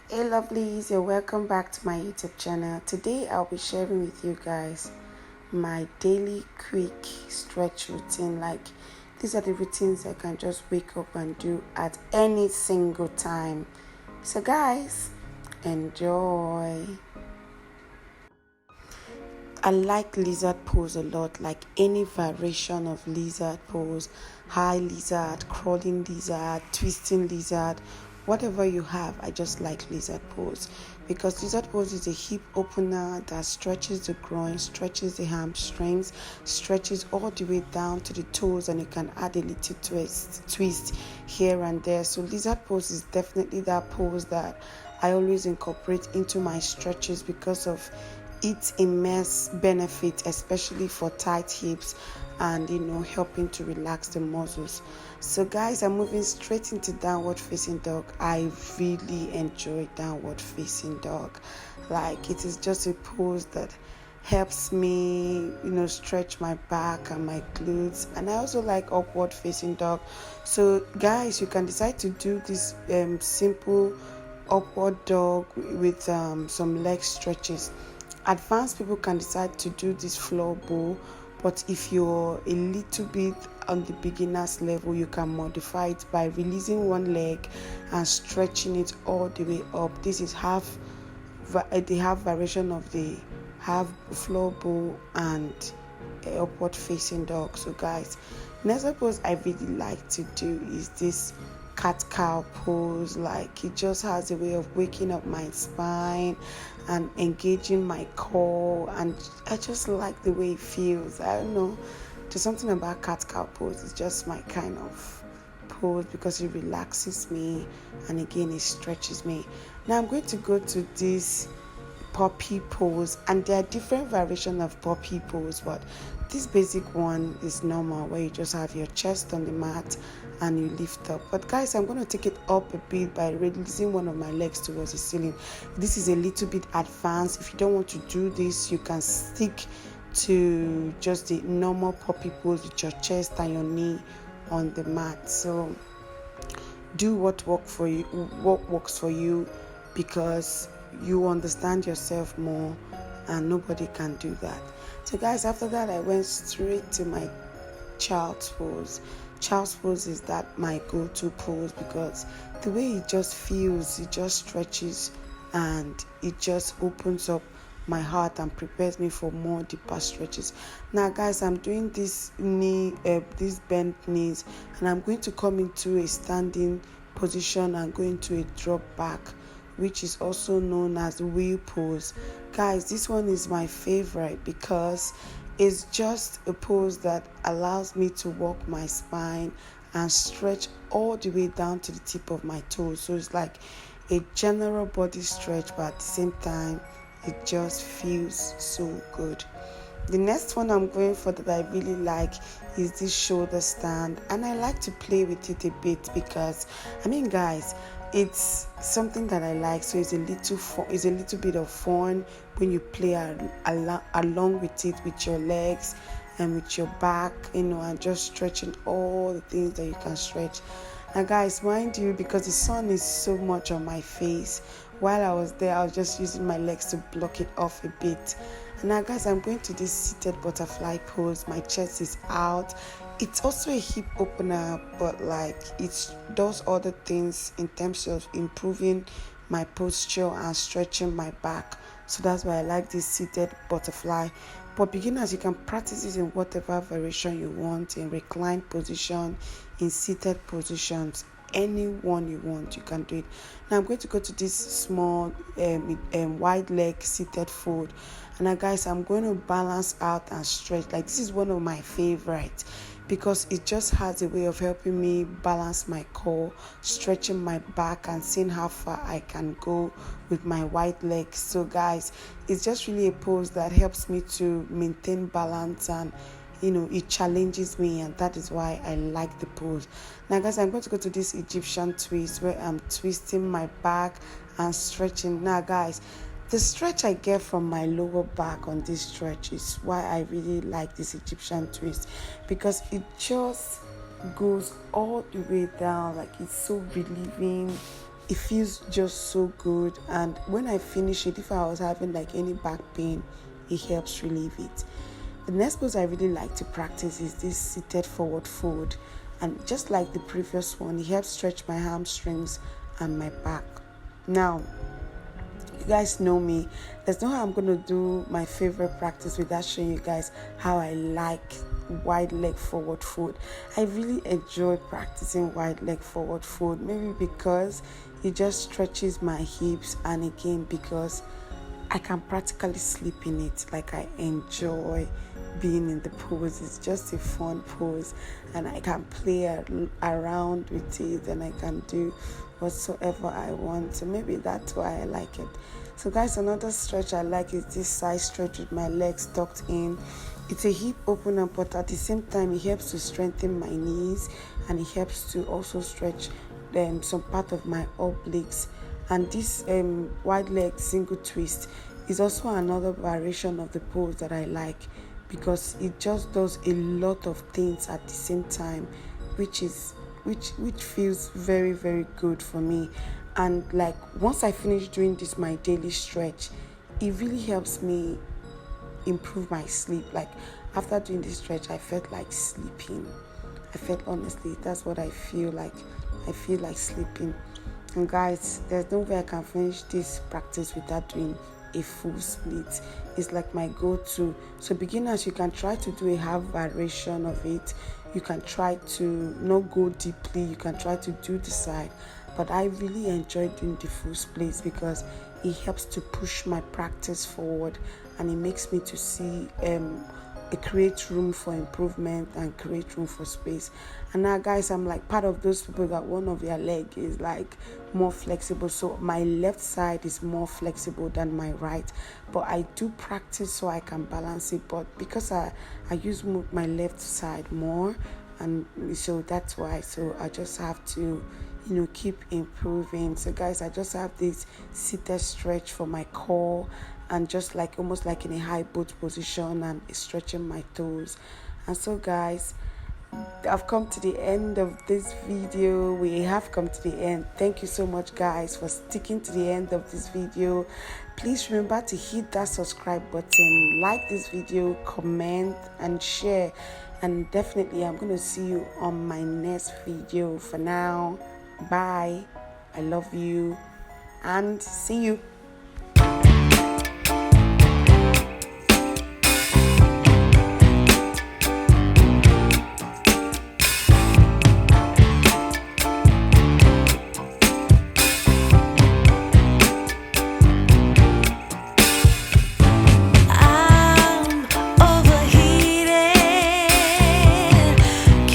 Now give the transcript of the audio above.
Hey lovelies, and welcome back to my YouTube channel. Today I'll be sharing with you guys my daily quick stretch routine. Like, these are the routines I can just wake up and do at any single time. So guys, enjoy. I like lizard pose a lot, like any variation of lizard pose, high lizard, crawling lizard, twisting lizard, whatever you have. I just like lizard pose because lizard pose is a hip opener that stretches the groin, stretches the hamstrings, stretches all the way down to the toes, and you can add a little twist here and there. So lizard pose is definitely that pose that I always incorporate into my stretches because of its immense benefit, especially for tight hips and helping to relax the muscles. So guys, I'm moving straight into downward facing dog. I really enjoy downward facing dog. Like, it is just a pose that helps me stretch my back and my glutes, and I also like upward facing dog. So guys, you can decide to do this simple upward dog with some leg stretches. Advanced people can decide to do this floor bowl, but if you're a little bit on the beginner's level, you can modify it by releasing one leg and stretching it all the way up. This is the half variation of the half floor bowl and upward facing dog. So guys, next pose I really like to do is this cat cow pose. Like, it just has a way of waking up my spine and engaging my core, and I just like the way it feels. I don't know, there's something about cat cow pose. It's just my kind of pose because it relaxes me and again it stretches me. Now I'm going to go to this puppy pose, and there are different variations of puppy pose, but this basic one is normal, where you just have your chest on the mat and you lift up. But guys, I'm going to take it up a bit by releasing one of my legs towards the ceiling. This is a little bit advanced. If you don't want to do this, you can stick to just the normal puppy pose with your chest and your knee on the mat. So do what works for you, because you understand yourself more and nobody can do that. So guys, after that I went straight to my child's pose. Child's pose is that my go-to pose because the way it just feels, it just stretches and it just opens up my heart and prepares me for more deeper stretches. Now guys, I'm doing this these bent knees, and I'm going to come into a standing position and go into a drop back, which is also known as wheel pose. Guys, this one is my favorite because it's just a pose that allows me to walk my spine and stretch all the way down to the tip of my toes. So it's like a general body stretch, but at the same time it just feels so good. The next one I'm going for that I really like is this shoulder stand, and I like to play with it a bit because guys, it's something that I like. So it's a little bit of fun when you play along with it, with your legs and with your back, and just stretching all the things that you can stretch. Now guys, mind you, because the sun is so much on my face, while I was there I was just using my legs to block it off a bit. And now guys, I'm going to this seated butterfly pose. My chest is out. It's also a hip opener, but like, it does other things in terms of improving my posture and stretching my back. So that's why I like this seated butterfly. But beginners, you can practice this in whatever variation you want, in reclined position, in seated positions, any one you want, you can do it. Now I'm going to go to this small wide leg seated fold, and now guys, I'm going to balance out and stretch. Like, this is one of my favorites because it just has a way of helping me balance my core, stretching my back, and seeing how far I can go with my wide legs. So guys, it's just really a pose that helps me to maintain balance, and it challenges me, and that is why I like the pose. Now guys, I'm going to go to this Egyptian twist where I'm twisting my back and stretching. Now guys, the stretch I get from my lower back on this stretch is why I really like this Egyptian twist, because it just goes all the way down. Like, it's so relieving it feels just so good. And when I finish it, if I was having like any back pain, it helps relieve it. The next pose I really like to practice is this seated forward fold. And just like the previous one, it helps stretch my hamstrings and my back. Now, you guys know me. There's no how I'm going to do my favorite practice without showing you guys how I like wide leg forward fold. I really enjoy practicing wide leg forward fold, maybe because it just stretches my hips, and again because I can practically sleep in it. Like, I enjoy being in the pose. It's just a fun pose, and I can play around with it, and I can do whatsoever I want. So maybe that's why I like it. So guys, another stretch I like is this side stretch with my legs tucked in. It's a hip opener, but at the same time it helps to strengthen my knees, and it helps to also stretch some part of my obliques. And this wide leg single twist is also another variation of the pose that I like, because it just does a lot of things at the same time, which feels very, very good for me. And like, once I finish doing this my daily stretch, it really helps me improve my sleep. Like, after doing this stretch, I felt like sleeping. Honestly, that's what I feel like. I feel like sleeping. And guys, there's no way I can finish this practice without doing a full split. It's like my go-to. So beginners, you can try to do a half variation of it. You can try to not go deeply. You can try to do the side. But I really enjoy doing the full splits because it helps to push my practice forward, and it makes me to see it creates room for improvement and create room for space. And now guys, I'm like part of those people that one of their leg is like more flexible, so my left side is more flexible than my right, but I do practice so I can balance it. But because I use my left side more, and so that's why, so I just have to keep improving. So guys, I just have this seated stretch for my core, and just like almost like in a high boat position, and stretching my toes. And so guys, I've come to the end of this video. We have come to the end. Thank you so much guys for sticking to the end of this video. Please remember to hit that subscribe button, like this video, comment and share, and definitely I'm going to see you on my next video. For now, bye, I love you, and see you.